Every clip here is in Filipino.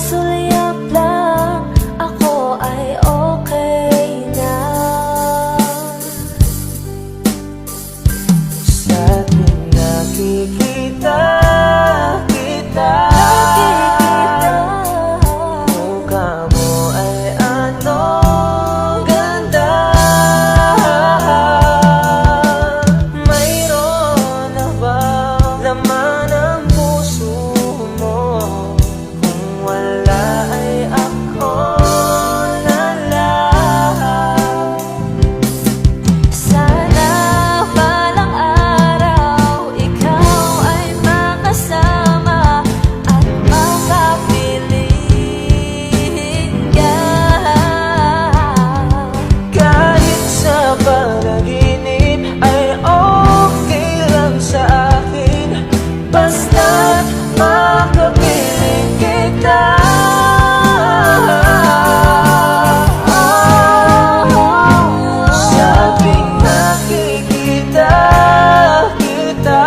sulyap lang, ako ay okay na. Sa tuwing nakikita kita, mukha mo ay ano ganda. Mayroon na bang laman ang puso mo? Kung wala ay ako na lang. Sana balang araw ikaw ay makasama at makapiling ka. Kahit sa panaginip ay okay lang sa akin, basta't makapiling kita. Sa tuwing nakikita kita,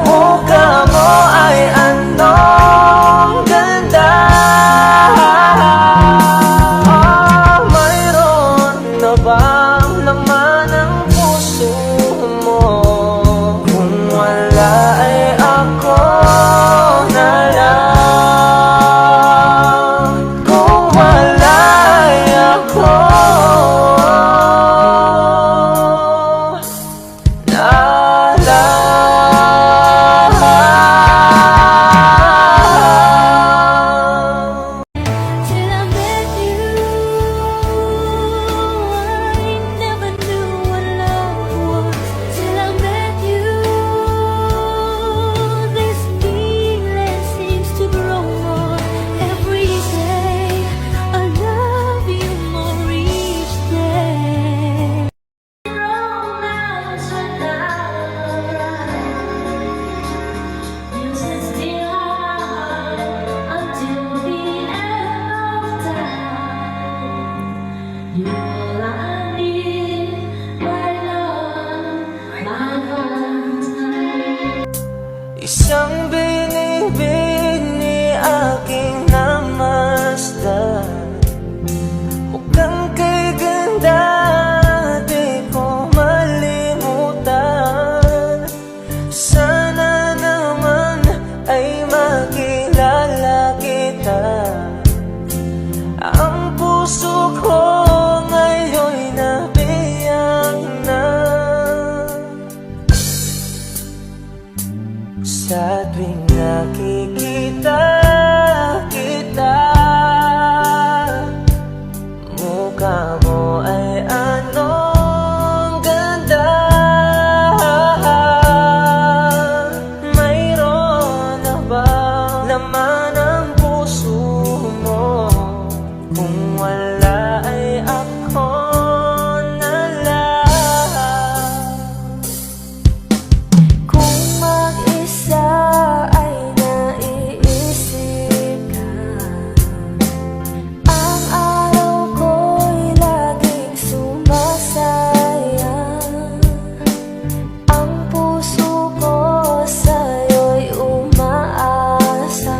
mukha mo ay anong ganda. Mayroon na bang laman ang puso mo? Kung wala ay ako na lang. Kung wala ay ako na lang. Till I met you, I never knew what love was. Till I met you, this feeling seems to grow more every day. I love you more each day. Romance without music still hard until the end of time. You're all I need, my love, my heart. Isang binibig ni aking namasdan, mukhang kay ganda di ko malimutan. Sana naman ay makilala kita. Ang puso ko ngayon'y nabiyang na. Sa tuwing nakikita kita, mukha mo ay anong ganda. Mayroon na bang laman ang puso mo? Kung wala ay ako na lang. Kung mag-isa ay naiisip ka, ang araw ko'y laging sumasayang. Ang puso ko sa'yo'y umaasa.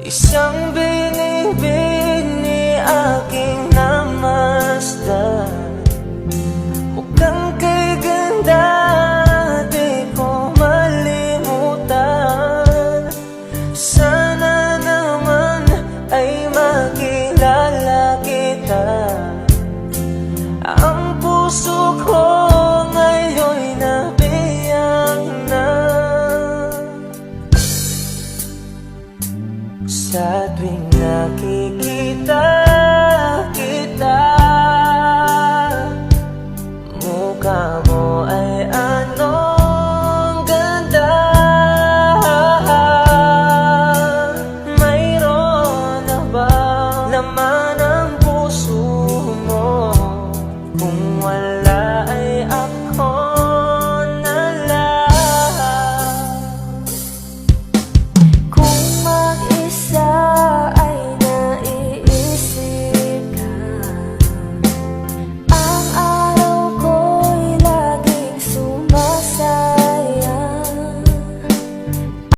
Isang binibini aking namasdan, mukhang kay ganda di ko malimutan. Sana naman ay makilala kita. Ang puso ko ngayon'y nabiyang na. Sa tuwing nakikita kita, mukha mo ay anong ganda. Mayroon na bang laman ang puso mo? Kung wala